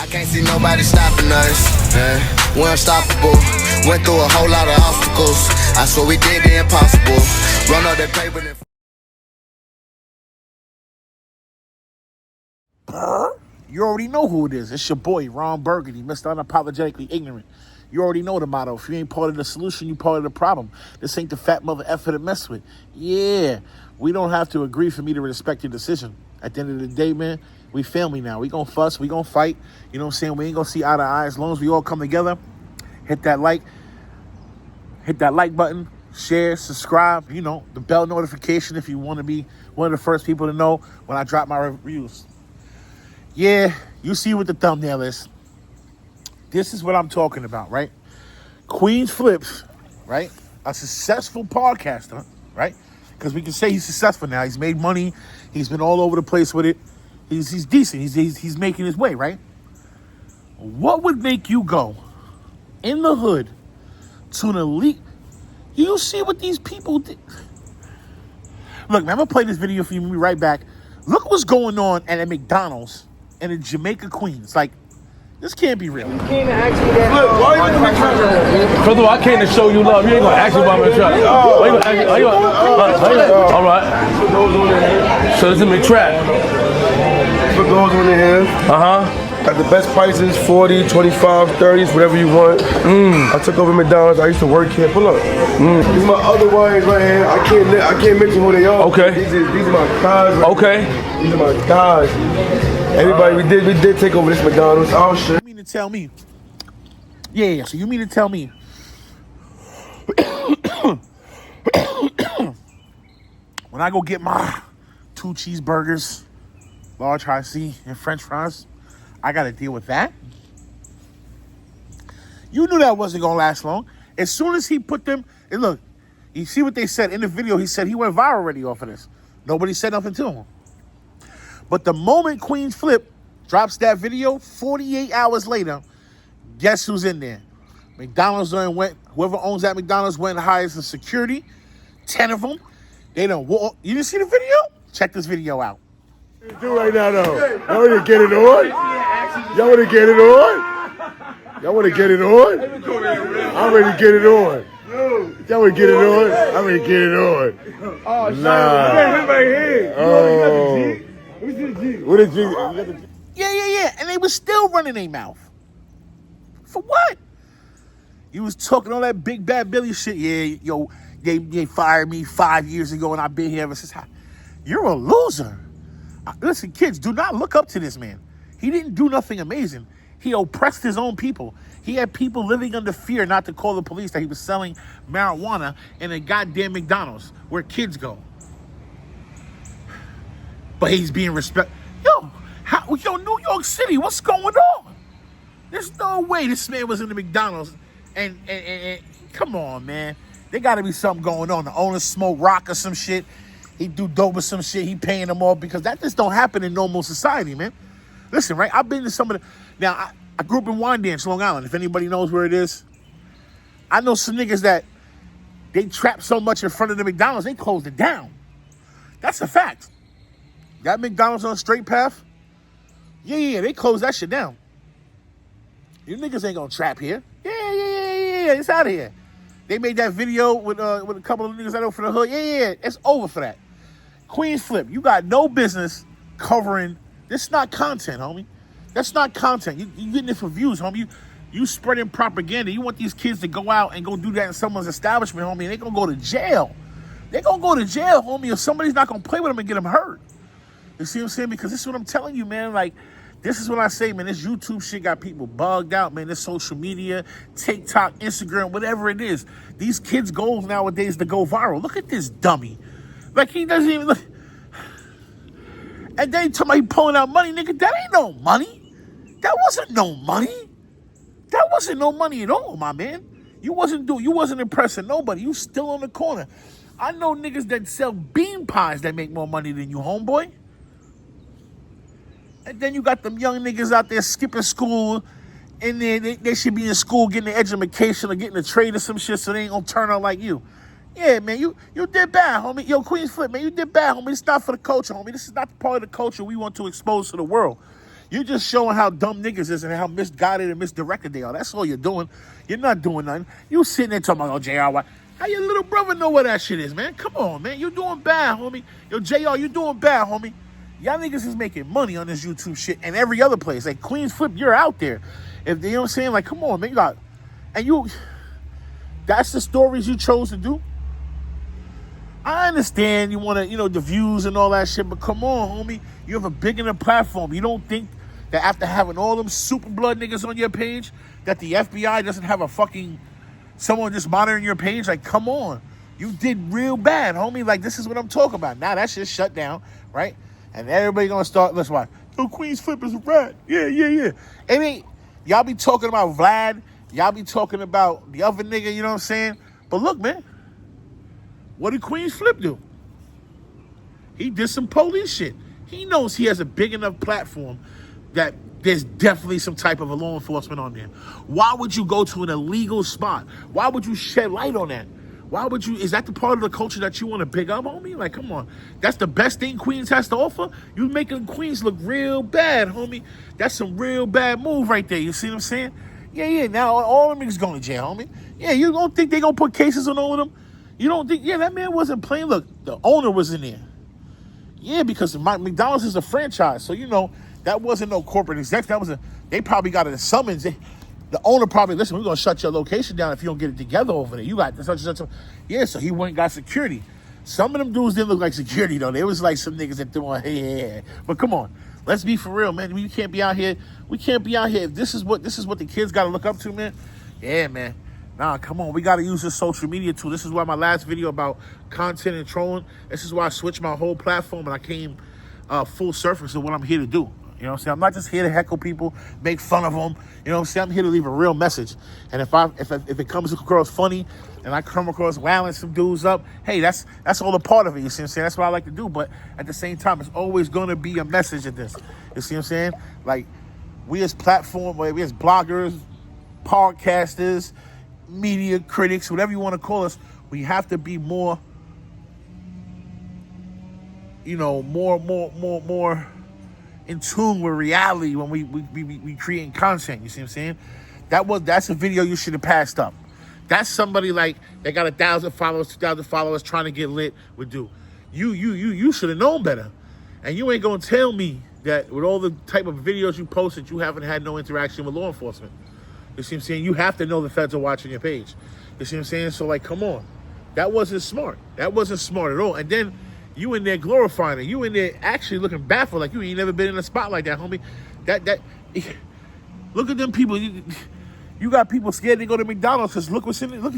I can't see nobody stopping us. We're unstoppable. Went through a whole lot of obstacles. I swear we did the impossible. Run up that paper and... You already know who it is. It's your boy, Ron Burgundy, Mr. Unapologetically Ignorant. You already know the motto. If you ain't part of the solution, you part of the problem. This ain't the fat mother effer to mess with. Yeah, we don't have to agree for me to respect your decision. At the end of the day, man, we family now. We gonna fuss, we gonna fight. You know what I'm saying? We ain't gonna see eye to eye. As long as we all come together, hit that like button, share, subscribe, you know, the bell notification if you want to be one of the first people to know when I drop my reviews. Yeah, you see what the thumbnail is. This is what I'm talking about, right? Queenz Flips, right? A successful podcaster, right? Because we can say he's successful now. He's made money. He's been all over the place with it. He's decent. He's making his way, right? What would make you go in the hood to an elite? You see what these people did? Look, man, I'm going to play this video for you and we'll be right back. Look what's going on at a McDonald's in Jamaica, Queens. Like, this can't be real. You came to ask me that. Look, why are you in the truck? First of all, I came to show you love. You ain't gonna ask me about my truck. Why you gonna ask me? All right. So this is MCTRAP. Put those on the hand. At the best prices, 40, 25, 30s, whatever you want. I took over McDonald's. I used to work here. Pull up. These are my other wines right here. I can't mention who they are. Okay. These are my guys. Right Okay. Here. These are my guys. Everybody, we did take over this McDonald's. Oh shit. You mean to tell me? Yeah. So you mean to tell me? When I go get my 2 cheeseburgers, large high C, and French fries, I got to deal with that? You knew that wasn't going to last long. As soon as he put them, and look, you see what they said in the video, he said he went viral already off of this. Nobody said nothing to him. But the moment Queenz Flip drops that video, 48 hours later, guess who's in there? McDonald's whoever owns that McDonald's went and hired some security, 10 of them. They done walk. You didn't see the video? Check this video out. What you do right now, though? Y'all want to get it on? Y'all want to get it on? Y'all want to get it on? I'm ready to get it on. Y'all want to get it on? I'm ready to get it on. Oh, nah. Oh. What is G? Yeah. And they was still running their mouth. For what? You was talking all that big bad Billy shit. Yeah, yo, they fired me 5 years ago and I've been here ever since. You're a loser. Listen, kids, do not look up to this man. He didn't do nothing amazing. He oppressed his own people. He had people living under fear not to call the police that he was selling marijuana in a goddamn McDonald's where kids go. But he's being respected. Yo, New York City, what's going on? There's no way this man was in the McDonald's and come on, man. There got to be something going on. The owner smoke rock or some shit. He do dope or some shit. He paying them off because that just don't happen in normal society, man. Listen, right? I've been to some of the... Now, I grew up in Wyandanch, Long Island. If anybody knows where it is, I know some niggas that they trapped so much in front of the McDonald's, they closed it down. That's a fact. That McDonald's on Straight Path, yeah, they closed that shit down. You niggas ain't gonna trap here. Yeah, it's out of here. They made that video with a couple of niggas I know from the hood. Yeah, it's over for that. Queenz Flip, you got no business covering. This is not content, homie. That's not content. You getting it for views, homie. You spreading propaganda. You want these kids to go out and go do that in someone's establishment, homie, and they gonna go to jail. They gonna go to jail, homie, if somebody's not gonna play with them and get them hurt. You see what I'm saying? Because this is what I'm telling you, man. Like, this is what I say, man. This YouTube shit got people bugged out, man. This social media, TikTok, Instagram, whatever it is. These kids' goals nowadays to go viral. Look at this dummy. Like, he doesn't even look. And then somebody pulling out money, nigga. That ain't no money. That wasn't no money. That wasn't no money at all, my man. You wasn't impressing nobody. You still on the corner. I know niggas that sell bean pies that make more money than you, homeboy. And then you got them young niggas out there skipping school, and then they should be in school getting an education or getting a trade or some shit so they ain't gonna turn out like you. Yeah, man, you did bad, homie. Yo, Queenz Flip, man, you did bad, homie. It's not for the culture, homie. This is not the part of the culture we want to expose to the world. You're just showing how dumb niggas is and how misguided and misdirected they are. That's all you're doing. You're not doing nothing. You sitting there talking about, oh, JR, how your little brother know where that shit is, man? Come on, man. You doing bad, homie. Yo, JR, you doing bad, homie. Y'all niggas is making money on this YouTube shit and every other place. Like, Queenz Flip, you're out there. If you know what I'm saying? Like, come on, man. That's the stories you chose to do. I understand you want to, the views and all that shit, but come on, homie. You have a big enough platform. You don't think that after having all them super blood niggas on your page, that the FBI doesn't have someone just monitoring your page? Like, come on. You did real bad, homie. Like, this is what I'm talking about. Now that shit's shut down, right? And everybody gonna start, listen, why? Yo, Queenz Flip is a rat. Yeah. Y'all be talking about Vlad. Y'all be talking about the other nigga, you know what I'm saying? But look, man. What did Queenz Flip do? He did some police shit. He knows he has a big enough platform that there's definitely some type of a law enforcement on there. Why would you go to an illegal spot? Why would you shed light on that? Is that the part of the culture that you want to pick up, homie? Like, come on. That's the best thing Queenz has to offer? You making Queenz look real bad, homie. That's some real bad move right there. You see what I'm saying? Yeah. Now all them niggas going to jail, homie. Yeah, you don't think they going to put cases on all of them? You don't think, that man wasn't playing. Look, the owner was in there. Yeah, because McDonald's is a franchise. So, that wasn't no corporate exec. They probably got a summons. The owner probably, listen, we're going to shut your location down if you don't get it together over there. You got such and such. Yeah, so he went and got security. Some of them dudes didn't look like security, though. They was like some niggas that threw on, hey. But come on. Let's be for real, man. We can't be out here. If this is what the kids got to look up to, man. Yeah, man. Nah, come on. We got to use this social media tool. This is why my last video about content and trolling, this is why I switched my whole platform and I came full surface of what I'm here to do. You know what I'm saying? I'm not just here to heckle people, make fun of them. You know what I'm saying? I'm here to leave a real message. And if it comes across funny and I come across wowing some dudes up, hey, that's all a part of it. You see what I'm saying? That's what I like to do. But at the same time, it's always going to be a message in this. You see what I'm saying? Like, we as bloggers, podcasters, media critics, whatever you want to call us, we have to be more in tune with reality when we creating content. You see what I'm saying? That's a video you should have passed up. That's somebody like they got 1,000 followers, 2,000 followers trying to get lit would do. You should have known better. And you ain't gonna tell me that with all the type of videos you posted, you haven't had no interaction with law enforcement. You see what I'm saying? You have to know the feds are watching your page. You see what I'm saying? So, like, come on. That wasn't smart. That wasn't smart at all. And then you in there glorifying it. You in there actually looking baffled like you ain't never been in a spot like that, homie. Look at them people. You got people scared to go to McDonald's because look what's in it. Look,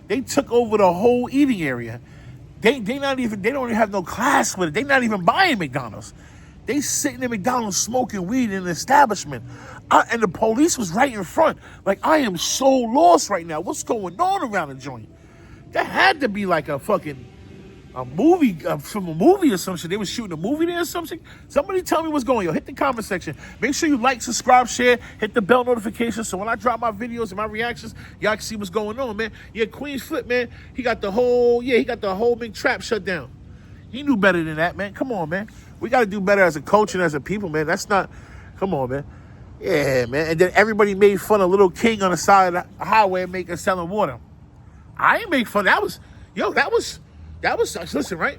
they took over the whole eating area. They don't even have no class with it. They not even buying McDonald's. They sitting in McDonald's smoking weed in an establishment. And the police was right in front. Like, I am so lost right now. What's going on around the joint? That had to be like a movie, from a movie or some shit. They was shooting a movie there or something. Somebody tell me what's going on. Hit the comment section. Make sure you like, subscribe, share, hit the bell notification so when I drop my videos and my reactions, y'all can see what's going on, man. Yeah, Queenz Flip, man. He got the whole MCTRAP shut down. He knew better than that, man. Come on, man. We got to do better as a culture and as a people, man. Come on, man. Yeah, man. And then everybody made fun of Little King on the side of the highway selling water. I ain't make fun. That was, listen, right?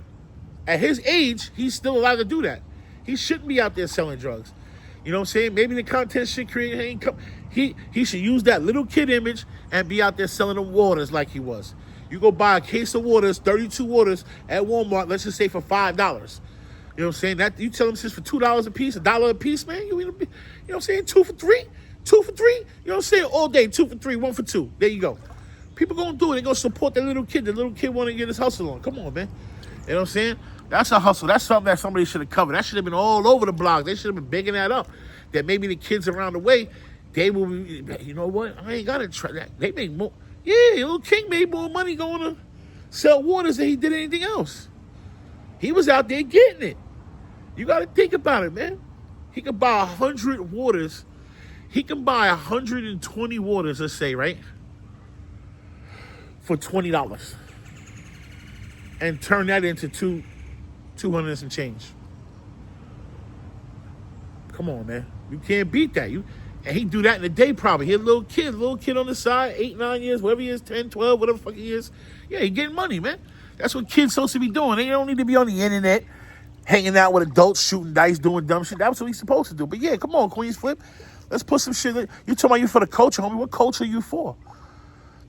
At his age, he's still allowed to do that. He shouldn't be out there selling drugs. You know what I'm saying? Maybe the content should create income. He should use that little kid image and be out there selling them waters like he was. You go buy a case of waters, 32 waters at Walmart, let's just say for $5. You know what I'm saying? That you tell them it's for $2 a piece, $1 a piece, man. You know what I'm saying? 2 for 3? 2 for 3? You know what I'm saying? All day, 2 for 3, 1 for 2. There you go. People gonna do it. They gonna support the little kid. The little kid want to get his hustle on. Come on, man. You know what I'm saying? That's a hustle. That's something that somebody should have covered. That should have been all over the blog. They should have been bigging that up. That maybe the kids around the way, they will be, you know what? I ain't got to try that. They make more. Yeah, Little King made more money going to sell waters than he did anything else. He was out there getting it. You got to think about it, man. He could buy 100 waters. He can buy 120 waters, let's say, right? For $20. And turn that into 200 and some change. come on, man. You can't beat that. And he do that in the day probably. He a little kid on the side, 8, 9 years, whatever he is, 10, 12, whatever the fuck he is. Yeah, he getting money, man. That's what kids supposed to be doing. They don't need to be on the internet, hanging out with adults, shooting dice, doing dumb shit. That's what he's supposed to do. But yeah, come on, Queenz Flip. Let's put some shit. You talking about you for the culture, homie. What culture are you for?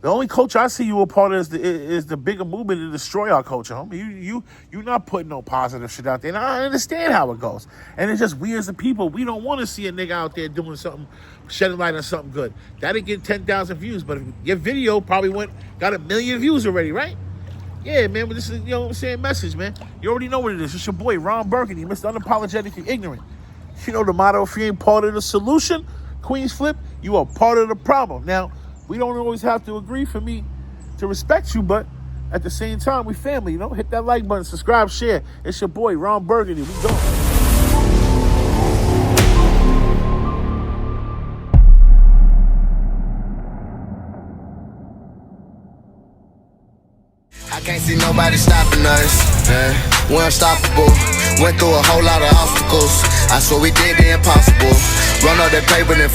The only culture I see you a part of is the bigger movement to destroy our culture, homie. You're not putting no positive shit out there. And I understand how it goes. And it's just we as a people, we don't want to see a nigga out there doing something, shedding light on something good. That'd get 10,000 views, but your video probably got 1 million views already, right? Yeah, man, but this is, you know what I'm saying, message, man. You already know what it is. It's your boy, Ron Burgundy, Mr. Unapologetically Ignorant. You know the motto, if you ain't part of the solution, Queenz Flip, you are part of the problem. Now, we don't always have to agree for me to respect you, but at the same time, we family, you know? Hit that like button, subscribe, share. It's your boy, Ron Burgundy. We go. I can't see nobody stopping us. We're unstoppable. Went through a whole lot of obstacles. I swear we did the impossible. Run up that paper and